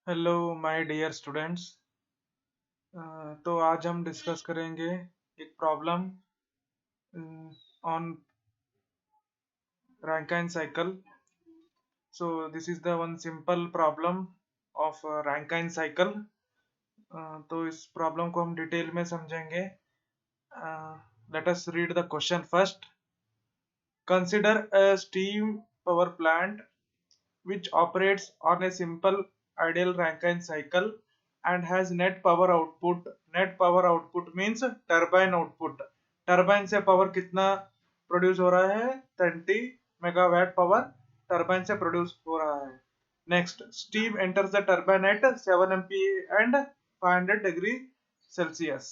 Hello my dear students. तो आज हम डिस्कस करेंगे एक problem on Rankine cycle. So this is the one simple problem of Rankine cycle. तो इस प्रॉब्लम को हम डिटेल में समझेंगे। Let us read the question first. Consider a steam power plant which operates on a simple ideal Rankine cycle and has net power output. Net power output means turbine output. Turbine से power कितना produce हो रहा है? 30 megawatt power turbine से produce हो रहा है। Next, steam enters the turbine at 7 MPa and 500 degree Celsius.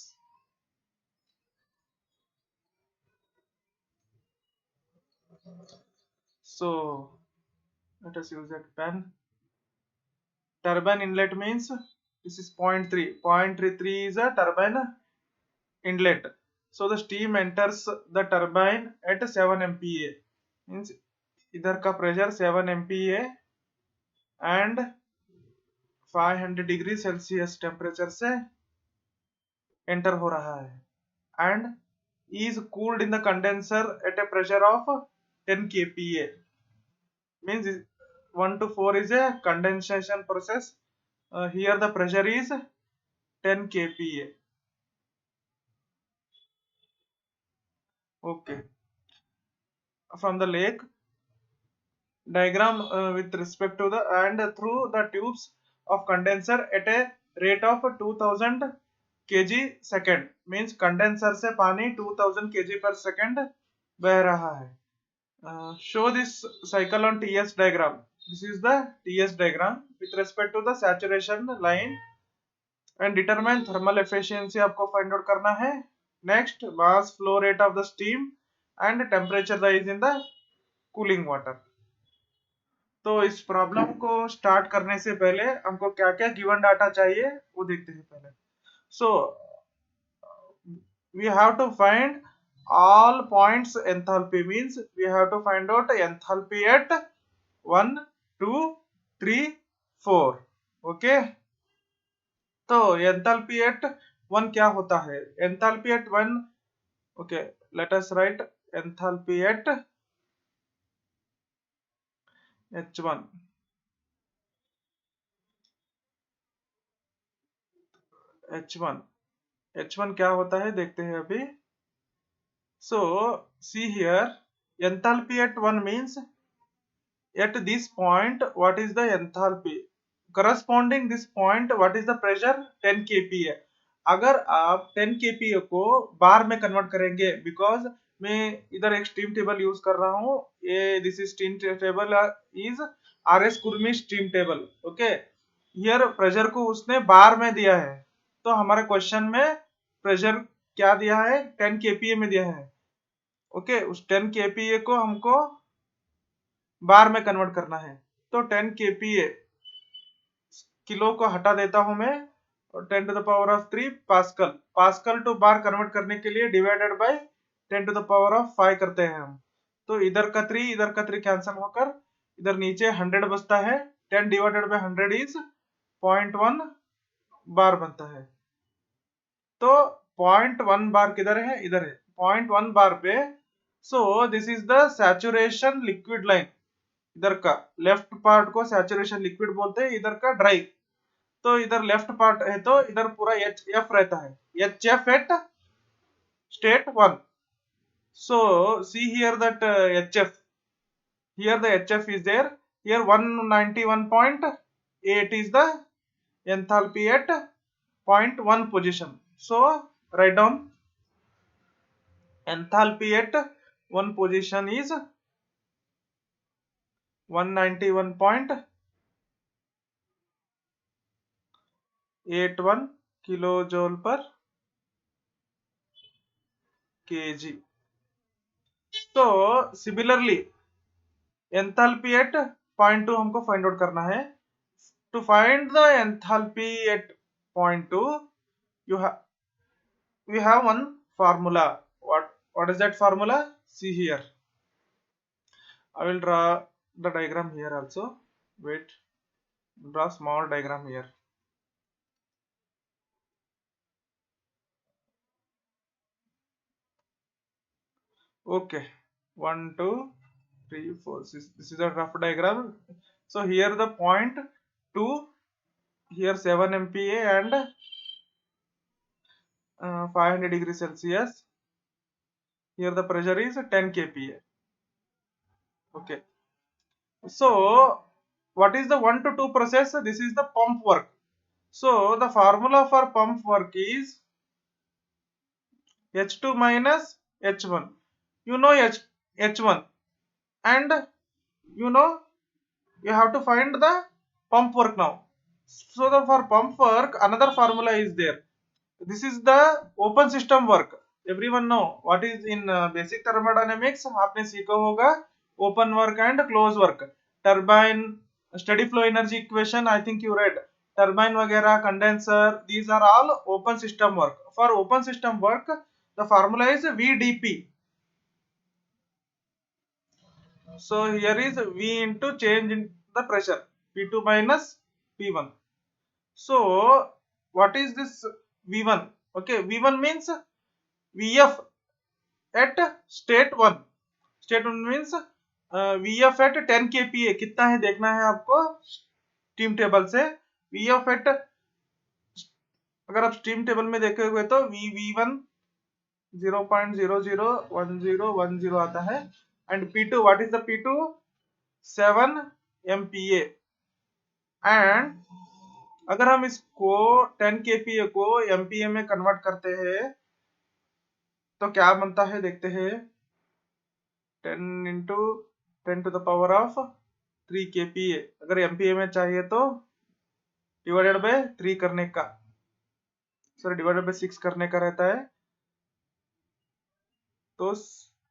So let us use that pen. Turbine inlet means this is 0.3. 0.33 is a turbine inlet. So the steam enters the turbine at 7 MPa. Means इधर का pressure 7 MPa and 500 degree Celsius temperature से enter हो रहा है and is cooled in the condenser at a pressure of 10 kPa. Means 1 to 4 is a condensation process. Here the pressure is 10 kPa. Okay. From the lake diagram with respect to the and through the tubes of condenser at a rate of 2000 kg second. Means condenser से पानी 2000 kg per second बह रहा है. Show this cycle on TS diagram. This is the TS diagram with respect to the saturation line and determine thermal efficiency आपको find out करना है. Next, mass flow rate of the steam and temperature rise in the cooling water. तो इस problem को start करने से पहले हमको क्या क्या गिवन डाटा चाहिए वो देखते हैं पहले. So we have to find all points enthalpy. Means we have to find out enthalpy at 1 2 3 4. Okay, तो enthalpy at 1 क्या होता है? enthalpy at 1, okay, let us write enthalpy at h1. h1 क्या होता है देखते हैं अभी. So see here, enthalpy at 1 means at this point what is the enthalpy, corresponding this point what is the pressure, 10 kPa. अगर आप 10 kPa को बार में कन्वर्ट करेंगे, बिकॉज मैं इधर एक स्टीम टेबल यूज कर रहा हूँ. ये this is steam table is RS Kurmi steam table. Okay, here pressure को उसने बार में दिया है, तो हमारे क्वेश्चन में प्रेशर क्या दिया है? 10 kPa में दिया है. ओके, उस 10 kPa को हमको बार में कन्वर्ट करना है. तो 10 kPa किलो को हटा देता हूं मैं और 10 to the power of 3 pascal. Pascal to bar convert करने के लिए divided by 10 to the power of 5 करते हैं हम. तो इधर का 3 इधर का 3 कैंसिल होकर इधर नीचे 100 बचता है. 10 डिवाइडेड बाय 100 इज 0.1 बार बनता है. तो 0.1 बार किधर है? इधर है 0.1 बार पे. So this is the saturation liquid line. इधर का लेफ्ट पार्ट को सैचुरेशन लिक्विड बोलते हैं, इधर का ड्राई. तो इधर लेफ्ट पार्ट है तो इधर पूरा HF रहता है. HF at state 1. So see here that HF, here the HF is there. Here 191.8 is the enthalpy at 0.1 position. So write down enthalpy at 1 position is 191.81 किलोजोल पर kg. तो सिमिलरली एंथैल्पी एट 0.2 हमको find out करना है. To find the enthalpy at 0.2 you have we have one formula. What is that formula? See here, I will draw the diagram here also. Wait, Draw small diagram here. Okay, 1 2 3 4 6. This is a rough diagram. So here the point 2, here 7 MPa and 500 degrees Celsius. Here the pressure is 10 kPa. Okay. So what is the 1 to 2 process? This is the pump work. So the formula for pump work is H2 minus H1. You know H1, and you know you have to find the pump work now. So for pump work another formula is there. This is the open system work. Everyone know what is in basic thermodynamics. आपने सीखा होगा open work and close work. Turbine, steady flow energy equation I think you read. Turbine वगैरह, condenser, these are all open system work. For open system work the formula is VdP. So here is V into change in the pressure, P2 minus P1. So what is this V1? Okay, V1 means Vf at state 1. State 1 means Vf at 10 kPa. कितना है देखना है आपको steam table से. Vf at, अगर आप steam table में देखे हुए तो V1 0.001010 आता है. And P2, what is the P2? 7 MPa. And अगर हम इसको 10 kPa को MPa में कन्वर्ट करते हैं तो क्या बनता है देखते हैं. 10 into 10 to the power of 3 kPa. अगर MPa में चाहिए तो डिवाइडेड बाय 3 करने का, सॉरी डिवाइडेड बाय 6 करने का रहता है. तो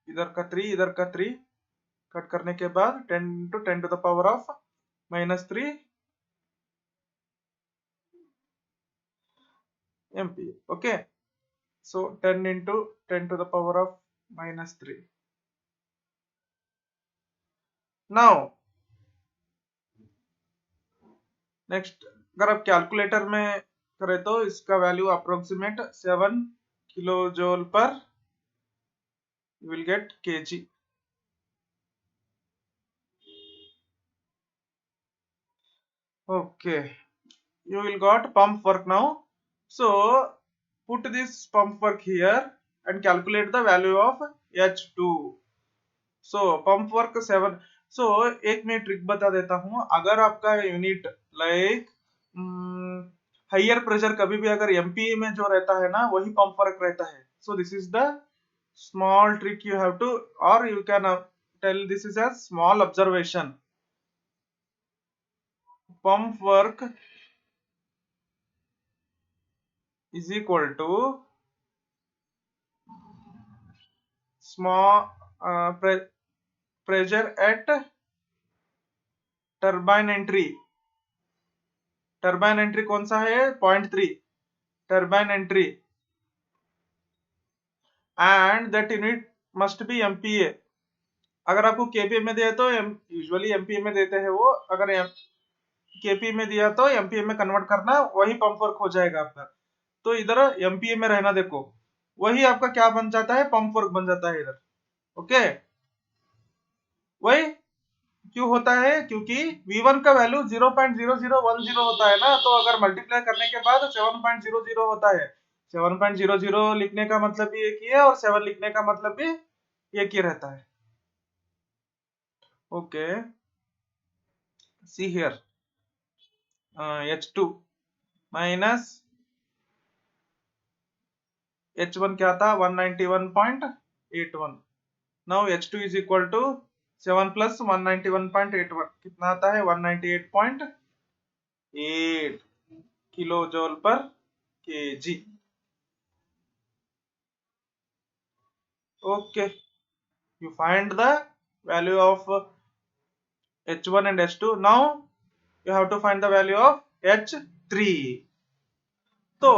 इधर का 3 इधर का 3 कट करने के बाद 10 into 10 to the power of -3 MPa. Okay, so 10 into 10 to the power of -3. Now next अगर आप कैलकुलेटर में करें तो इसका वैल्यू अप्रोक्सीमेट 7 किलो जूल पर you will get kg. Okay, you will got pump work now. So put this pump work here and calculate the value of H2. So pump work 7. So एक मैं trick बता देता हूँ. अगर आपका unit like higher pressure कभी भी अगर MPa में जो रहता है ना वही पंप वर्क रहता है. So this is the small trick you have to, or you can tell this is a small observation. Pump work is equal to small pressure at turbine entry. Turbine entry कौन सा है 0.3 turbine entry and that unit must be MPa. अगर आपको kPa में दिया तो usually MPa में देते हैं वो. अगर kPa में दिया तो MPa में कन्वर्ट करना, वही पंप वर्क हो जाएगा आपका. तो इधर MPa में रहना, देखो वही आपका क्या बन जाता है पंप वर्क बन जाता है इधर. ओके, वही क्यों होता है क्योंकि V1 का वैल्यू 0.0010 होता है ना. तो अगर मल्टीप्लाई करने के बाद 7.00 होता है. 7.00 लिखने का मतलब भी एक ही है और 7 लिखने का मतलब भी एक ही रहता है. Okay, see here H2 minus H1 क्या था 191.81. Now H2 is equal to 7 plus 191.81 कितना आता है 198.8 किलो जूल पर kg. Okay, you find the value of H1 and H2. Now you have to find the value of H3. So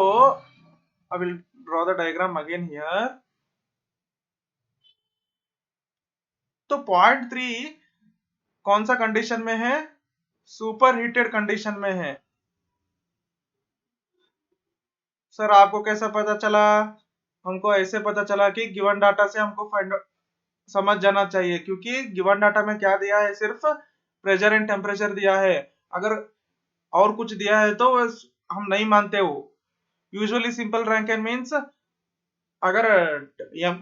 I will draw the diagram again here. तो 0.3 कौन सा condition में है super heated condition में है। Sir आपको कैसा पता चला? हमको ऐसे पता चला कि गिवन डाटा से हमको फाइंड समझ जाना चाहिए, क्योंकि गिवन डाटा में क्या दिया है, सिर्फ प्रेशर एंड टेम्परेचर दिया है। अगर और कुछ दिया है तो हम नहीं मानते वो। यूजुअली सिंपल रैंकिन मीन्स अगर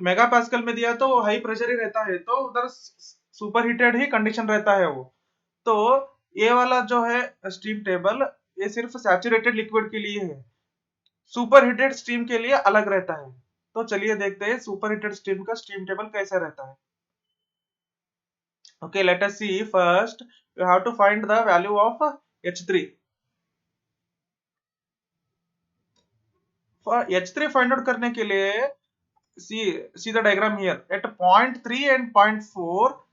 मेगा पास्कल में दिया तो हाई प्रेशर ही रहता है, तो उधर सुपर हीटेड ही कंडीशन रहता है वो। तो ये वाला जो है स्टीम टेबल, ये सिर्फ सैचुरेटेड लिक्विड के लिए है, सुपर हीटेड स्टीम के लिए अलग रहता है। तो चलिए देखते हैं सुपर हीटेड स्टीम का स्टीम टेबल कैसा रहता है। Okay, let us see. First you have to find the value of H3. For H3 find out करने के लिए see the diagram here. At point 3 and point 4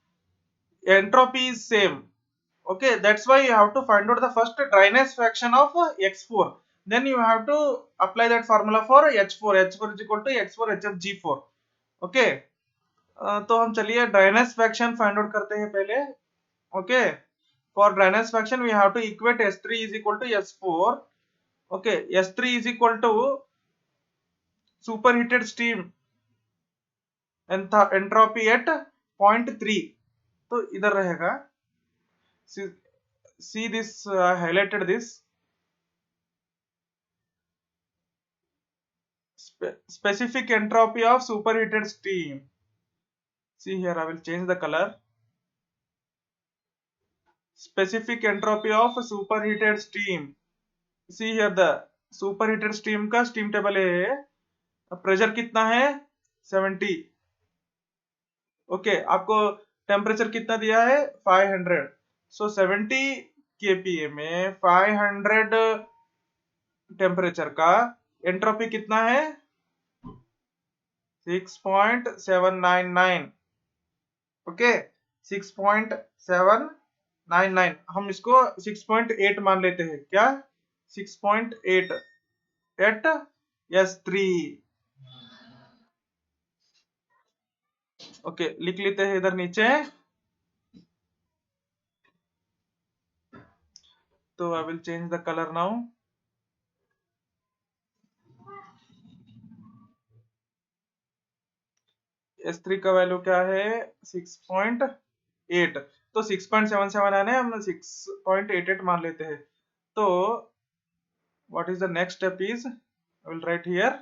entropy is same. Okay, that's why you have to find out the first dryness fraction of X4. Then you have to apply that formula for H4. H4 is equal to X4 HFG4. Okay. तो हम चलिए dryness fraction find out करते हैं पहले। Okay, for dryness fraction we have to equate S3 is equal to S4. Okay, S3 is equal to superheated steam entropy at point 3. तो इधर रहेगा, see this highlighted this specific entropy of superheated steam. See here, I will change the color. Specific entropy of superheated steam. See here, the superheated steam का steam table है। Pressure कितना है? 70। Okay, आपको temperature कितना दिया है? 500। सो 70 kPa में 500 temperature का एंट्रोपी कितना है? 6.799। ओके, 6.799। हम इसको 6.8 मान लेते हैं। क्या? 6.8 एट S3। ओके, लिख लेते हैं इधर नीचे। तो I will change the colour now. S3 का वैल्यू क्या है? 6.8। तो 6.77 है ना, हम 6.88 मान लेते हैं। तो what is the next step is, I will write here.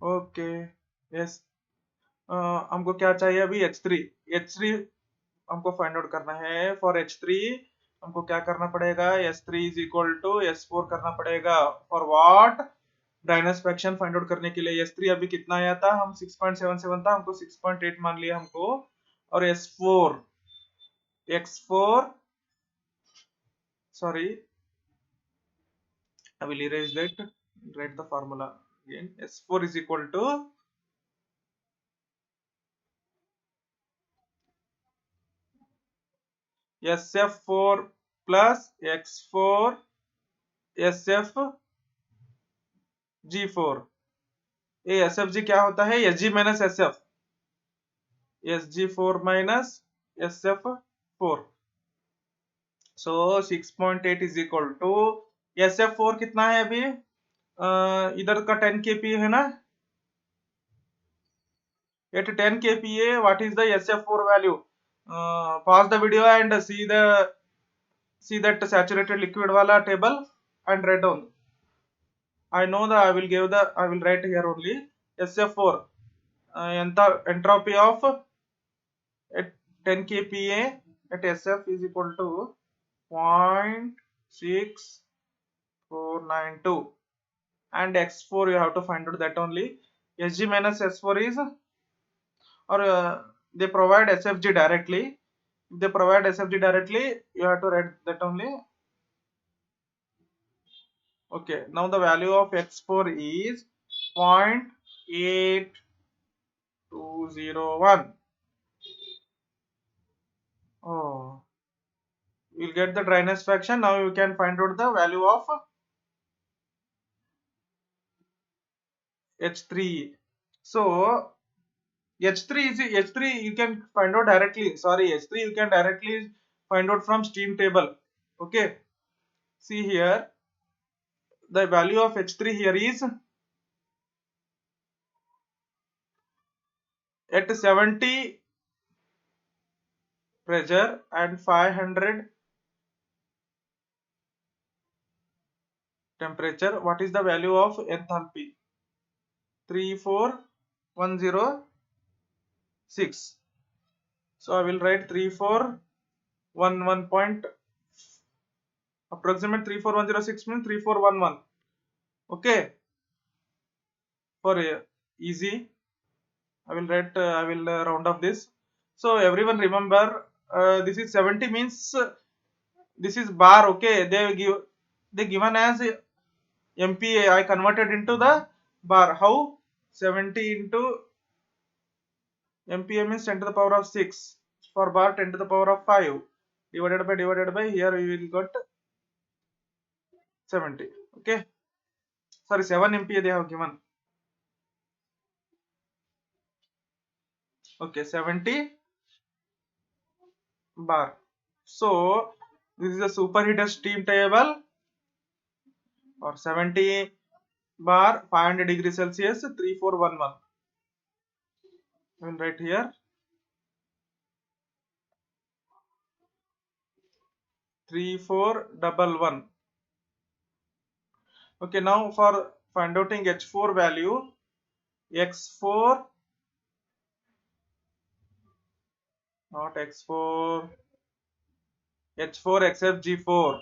Okay, yes. हमको क्या चाहिए अभी? H3। H3 हमको फाइंड आउट करना है। फॉर H3 हमको क्या करना पड़ेगा? S3 is equal to S4 करना पड़ेगा। For what? Dryness fraction find out करने के लिए। S3 अभी कितना आया था? हम 6.77 था, हमको 6.8 मान लिया हमको। और S4 X4, sorry, I will erase that, write the formula again. S4 is equal to SF4 plus X4 SFG4। ये SFG क्या होता है? SG minus SF, SG4 minus SF4। So 6.8 is equal to SF4 कितना है अभी? इधर का 10 kPa है ना। At 10 kPa, what is the SF4 value? Pause the video and see that saturated liquid wala table and write down. I know that I will write here only SF4 entropy of at 10 kPa at SF is equal to 0.6492, and X4 you have to find out that only. SG minus S4 is, or they provide SFG directly. If they provide SFG directly, you have to write that only. Okay, now the value of X4 is 0.8201. Oh, you'll get the dryness fraction. Now you can find out the value of H3. So H3 is H3 you can find out directly. Sorry, H3 you can directly find out from steam table. Okay. See here, the value of H3 here is at 70 pressure and 500 temperature. What is the value of enthalpy? 34106. So I will write 3411 point, approximate 34106 means 3411. Okay, for easy I will write I will round off this. So everyone remember, this is 70 means this is bar. Okay, they given as MPa. I converted into the bar. How? 70 into MPa means 10 to the power of 6. For bar 10 to the power of 5 divided by here we will got 70. Okay, sorry, 7 MPa they have given. Okay, 70 bar. So this is a superheated steam table, or 70 bar 500 degrees Celsius 3411. I will write here 3411. Okay, now for find outing H4 value, X4, not X4, H4 except G4.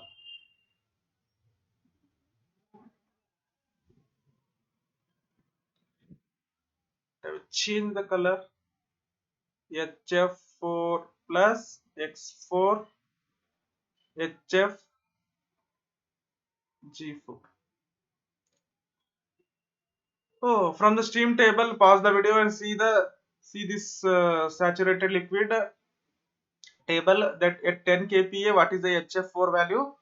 I will change the color. HF4 plus X4 HF G4. Oh, from the stream table, pause the video and see this saturated liquid table, that at 10 kPa what is the HF4 value?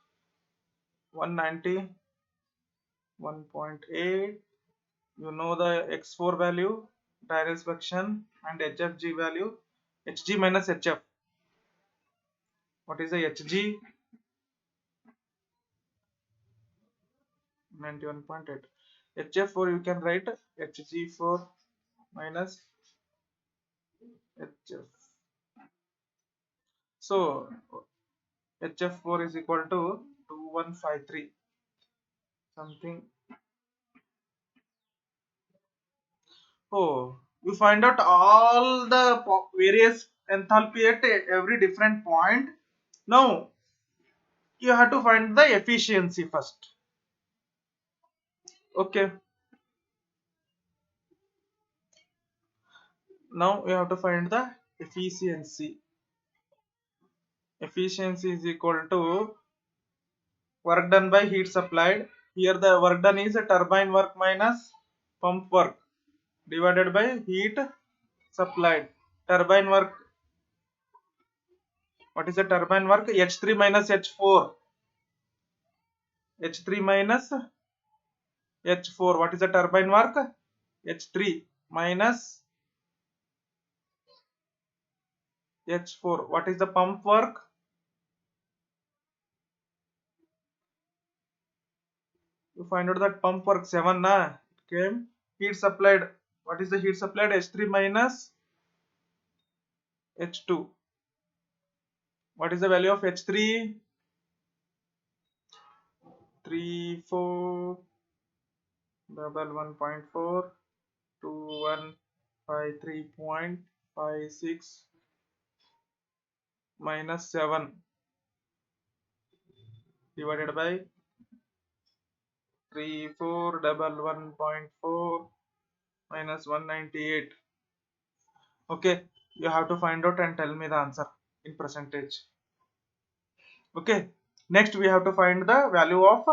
191.8. You know the X4 value, direct fraction, and HFG value. Hg minus Hf. What is the Hg? 91.8. Hf4 you can write Hg4 minus Hf. So Hf4 is equal to 2153 something. Oh, you find out all the various enthalpy at every different point. Now you have to find the efficiency first. Okay, now we have to find the efficiency. Efficiency is equal to work done by heat supplied. Here the work done is a turbine work minus pump work divided by heat supplied. Turbine work, what is the turbine work? H3 minus H4. H3 minus H4. What is the turbine work? H3 minus H4. What is the pump work? You find out that pump work 7 na came. Heat supplied. What is the heat supplied? H3 minus H2. What is the value of H3? 3411.4 2153.56 minus 7 divided by 3411.4 minus 198. Okay, you have to find out and tell me the answer in percentage. Okay, next we have to find the value of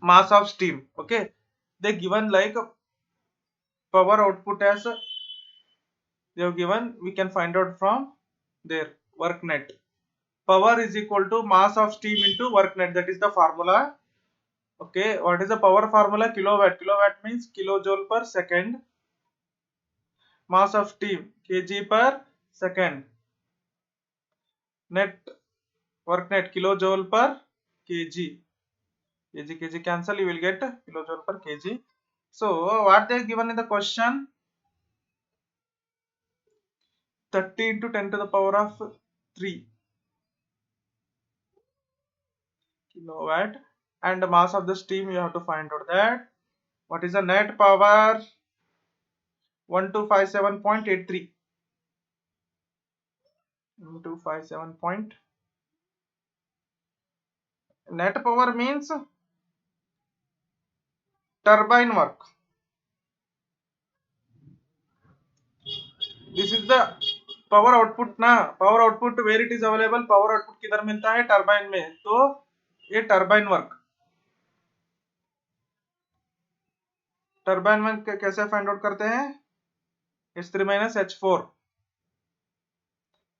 mass of steam. Okay, they given like power output as they have given, we can find out from their work net. Power is equal to mass of steam into work net. That is the formula. Okay, what is the power formula? Kilowatt. Kilowatt means kilojoule per second. Mass of steam kg per second. Net work net kilojoule per kg. Kg cancel, you will get kilojoule per kg. So what they given in the question, 30 into 10 to the power of 3 kilowatt, and the mass of the steam you have to find out that. What is the net power? 1257.83. 1257 point. Net power means turbine work. This is the power output ना. Power output where it is available? Power output किधर मिलता है? Turbine में. तो ये turbine work. Turbine work कैसे find out करते हैं? H3 minus H4.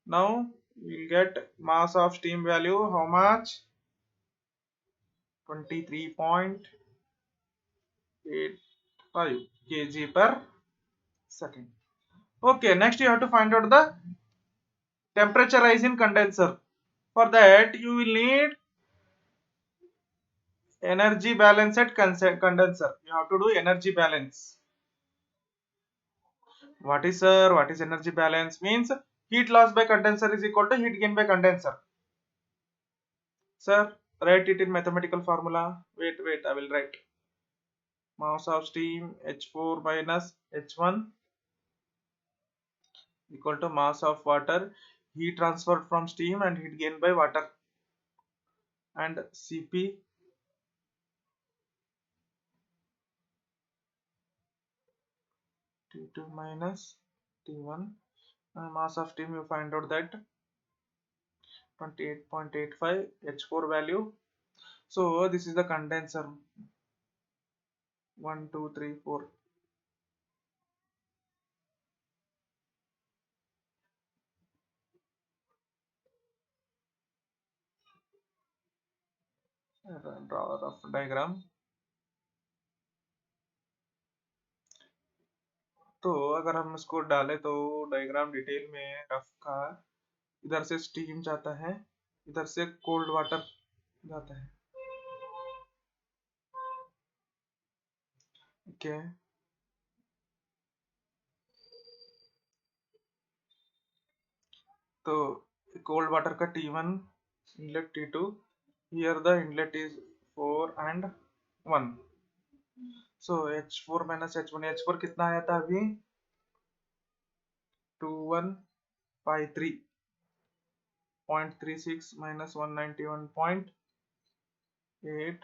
Now we'll get mass of steam value. How much? 23.85 kg per second. Okay, next you have to find out the temperature rise in condenser. For that you will need energy balance at condenser. You have to do energy balance. What is energy balance? Means heat loss by condenser is equal to heat gain by condenser. Sir, write it in mathematical formula. Wait, I will write. Mass of steam H4 minus H1 equal to mass of water, heat transferred from steam and heat gained by water, and Cp T2 minus T1. Mass of steam you find out that 28.85 H4 value. So this is the condenser. 1 2 3 4. Draw a rough diagram. तो अगर हम इसको डालें तो diagram detail में rough का, इधर से स्टीम जाता है, इधर से कोल्ड वाटर जाता है. ओके, तो कोल्ड वाटर का T1 inlet, T2, here the inlet is 4 and 1. So H4 minus H1. H4 कितना आया था अभी? 2153.36 minus 191.8,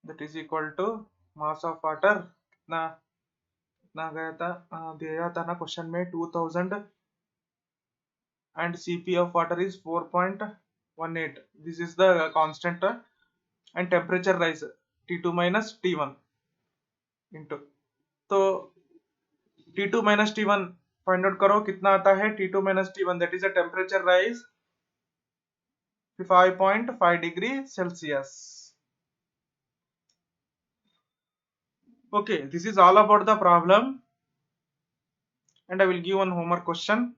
that is equal to mass of water कितना गया था, दिया था ना क्वेश्चन में 2000, and Cp of water is 4.18. This is the constant, and temperature rise T2 minus T1 into, तो T2 minus T1 find out करो कितना आता है. T2 minus T1, that is a temperature rise 5.5 degree Celsius. Okay, this is all about the problem, and I will give one homework question.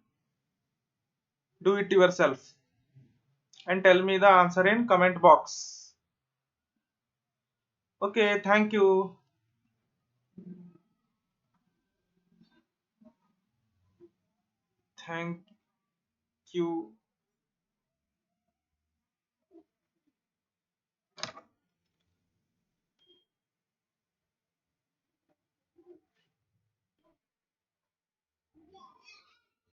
Do it yourself and tell me the answer in comment box. Okay, thank you. Thank you.